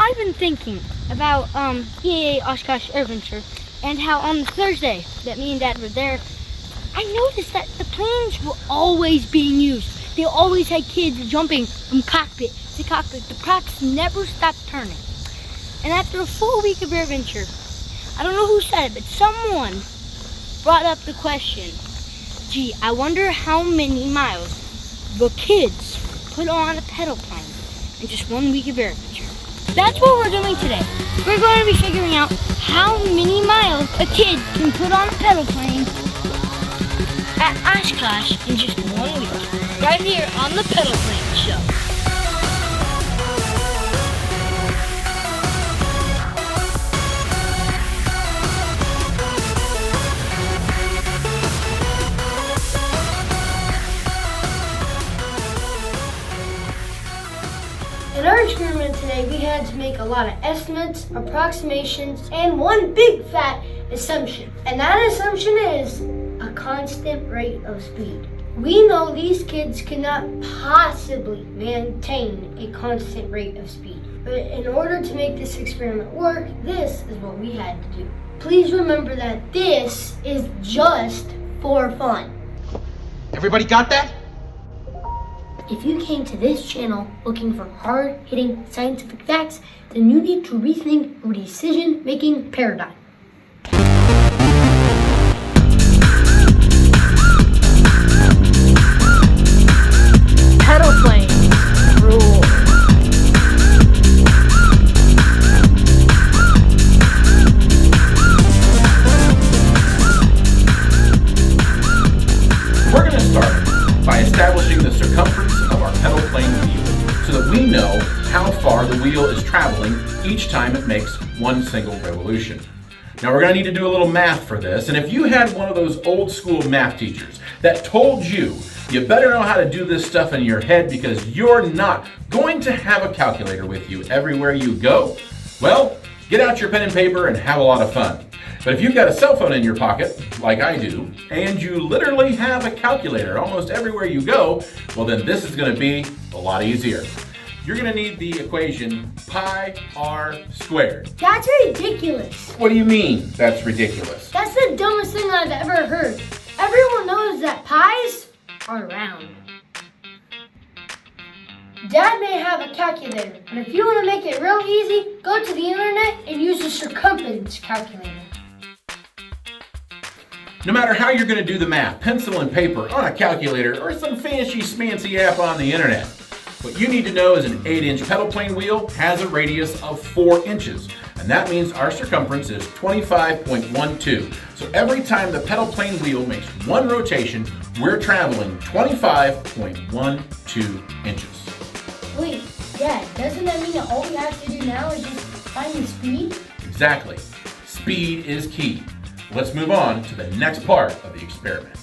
I've been thinking about EAA Oshkosh Airventure and how on the Thursday that me and Dad were there, I noticed that the planes were always being used. They always had kids jumping from cockpit to cockpit. The props never stopped turning. And after a full week of Airventure, I don't know who said it, but someone brought up the question, gee, I wonder how many miles the kids put on a pedal plane in just 1 week of Airventure. That's what we're doing today. We're going to be figuring out how many miles a kid can put on a pedal plane at Oshkosh in just 1 week. Right here on the Pedal Plane Show. In our experiment today, we had to make a lot of estimates, approximations, and one big fat assumption. And that assumption is a constant rate of speed. We know these kids cannot possibly maintain a constant rate of speed. But in order to make this experiment work, this is what we had to do. Please remember that this is just for fun. Everybody got that? If you came to this channel looking for hard-hitting scientific facts, then you need to rethink your decision-making paradigm. Pedal plane rule. We're going to start by establishing the circumference of our pedal plane wheel so that we know how far the wheel is traveling each time it makes one single revolution. Now we're going to need to do a little math for this, and if you had one of those old school math teachers that told you you better know how to do this stuff in your head because you're not going to have a calculator with you everywhere you go, well, get out your pen and paper and have a lot of fun. But if you've got a cell phone in your pocket, like I do, and you literally have a calculator almost everywhere you go, well then this is going to be a lot easier. You're going to need the equation pi r squared. That's ridiculous. What do you mean that's ridiculous? That's the dumbest thing I've ever heard. Everyone knows that pies are round. Dad may have a calculator, and if you want to make it real easy, go to the internet and use the circumference calculator. No matter how you're going to do the math, pencil and paper, on a calculator, or some fancy schmancy app on the internet, what you need to know is an 8-inch pedal plane wheel has a radius of 4 inches, and that means our circumference is 25.12. So every time the pedal plane wheel makes one rotation, we're traveling 25.12 inches. Wait, Dad, doesn't that mean that all we have to do now is just find the speed? Exactly. Speed is key. Let's move on to the next part of the experiment.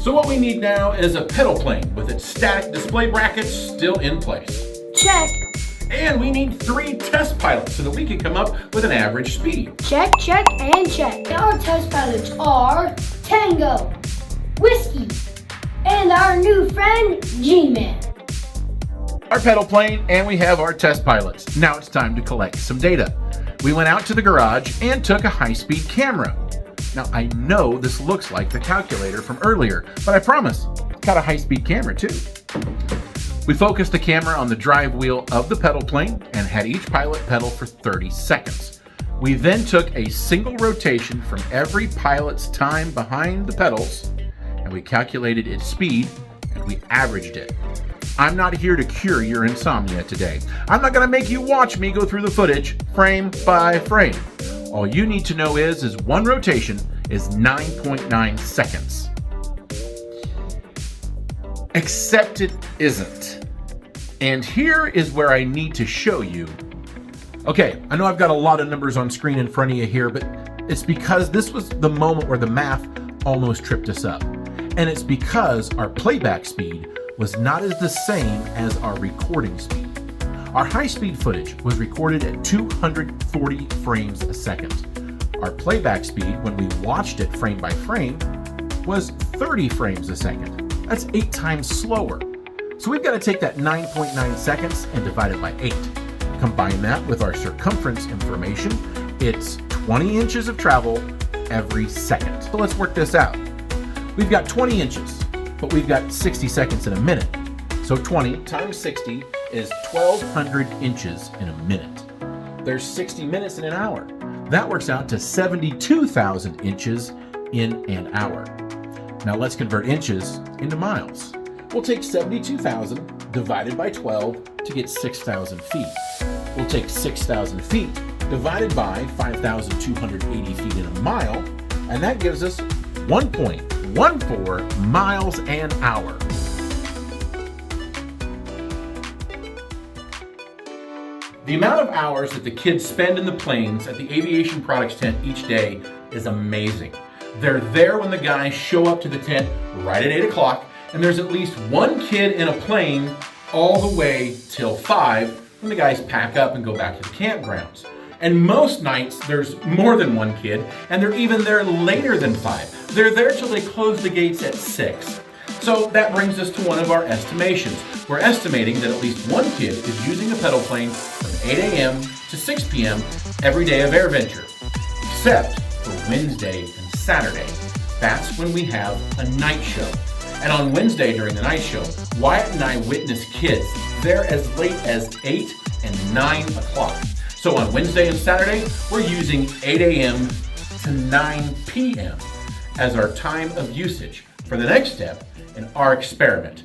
So what we need now is a pedal plane with its static display brackets still in place. Check, And we need 3 test pilots so that we can come up with an average speed. check, check, and check. Our test pilots are Tango, Whiskey, and our new friend, G-Man. Our pedal plane, and we have our test pilots. Now it's time to collect some data. We went out to the garage and took a high-speed camera. Now I know this looks like the calculator from earlier, but I promise, it's got a high-speed camera too. We focused the camera on the drive wheel of the pedal plane and had each pilot pedal for 30 seconds. We then took a single rotation from every pilot's time behind the pedals, and we calculated its speed, and we averaged it. I'm not here to cure your insomnia today. I'm not gonna make you watch me go through the footage frame by frame. All you need to know is one rotation is 9.9 seconds. Except it isn't. And here is where I need to show you. Okay, I know I've got a lot of numbers on screen in front of you here, but it's because this was the moment where the math almost tripped us up. And it's because our playback speed was not as the same as our recording speed. Our high-speed footage was recorded at 240 frames a second. Our playback speed, when we watched it frame by frame, was 30 frames a second. That's 8 times slower. So we've got to take that 9.9 seconds and divide it by 8. Combine that with our circumference information. It's 20 inches of travel every second. So let's work this out. We've got 20 inches, but we've got 60 seconds in a minute. So 20 times 60 is 1,200 inches in a minute. There's 60 minutes in an hour. That works out to 72,000 inches in an hour. Now let's convert inches into miles. We'll take 72,000 divided by 12 to get 6,000 feet. We'll take 6,000 feet divided by 5,280 feet in a mile, and that gives us 1.14 miles an hour. The amount of hours that the kids spend in the planes at the Aviation Products tent each day is amazing. They're there when the guys show up to the tent right at 8 o'clock, and there's at least one kid in a plane all the way till 5 when the guys pack up and go back to the campgrounds. And most nights there's more than one kid, and they're even there later than 5. They're there till they close the gates at 6. So that brings us to one of our estimations. We're estimating that at least one kid is using a pedal plane from 8 a.m. to 6 p.m. every day of Airventure, except for Wednesday and Saturday. That's when we have a night show. And on Wednesday during the night show, Wyatt and I witness kids there as late as 8 and 9 o'clock. So on Wednesday and Saturday, we're using 8 a.m. to 9 p.m. as our time of usage for the next step in our experiment.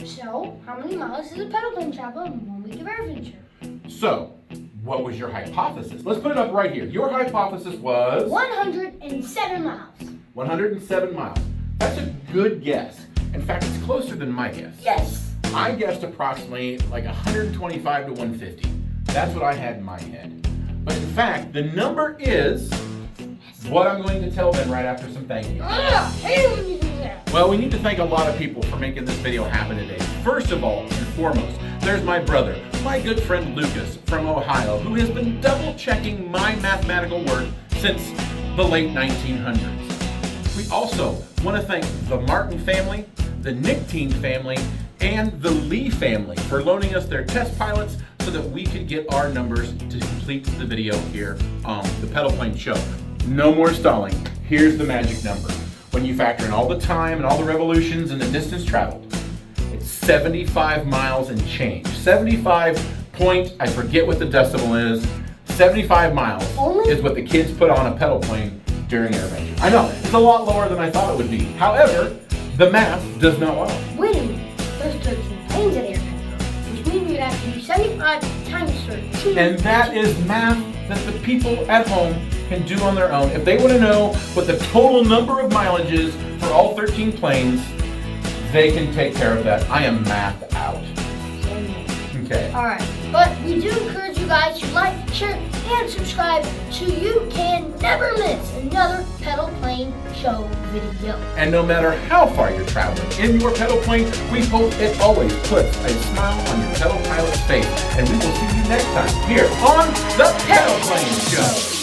So, how many miles does a pedal plane travel in 1 week of Airventure? So, what was your hypothesis? Let's put it up right here. Your hypothesis was 107 miles. 107 miles. That's a good guess. In fact, it's closer than my guess. Yes. I guessed approximately like 125 to 150. That's what I had in my head. But in fact, the number is what I'm going to tell them right after some thank yous. I hate when you do that. Well, we need to thank a lot of people for making this video happen today. First of all and foremost, there's my brother, my good friend Lucas from Ohio, who has been double checking my mathematical work since the late 1900s. We also want to thank the Martin family, the Nickteen family, and the Lee family for loaning us their test pilots so that we could get our numbers to complete the video here on the Pedal Plane Show. No more stalling. Here's the magic number. When you factor in all the time and all the revolutions and the distance traveled, it's 75 miles and change. 75 point, I forget what the decimal is, 75 miles is what the kids put on a pedal plane during Airventure. I know, it's a lot lower than I thought it would be. However, the math does not lie. Wait a minute. There's 13 planes at Airventure, which means you'd have to do 75 times 13. And that is math that the people at home can do on their own. If they want to know what the total number of mileage is for all 13 planes, they can take care of that. I am math out. Okay. Alright, but we do encourage you guys to like, share, and subscribe so you can never miss another Pedal Plane Show video. And no matter how far you're traveling in your pedal plane, we hope it always puts a smile on your pedal pilot's face. And we will see you next time here on the Pedal Plane Show.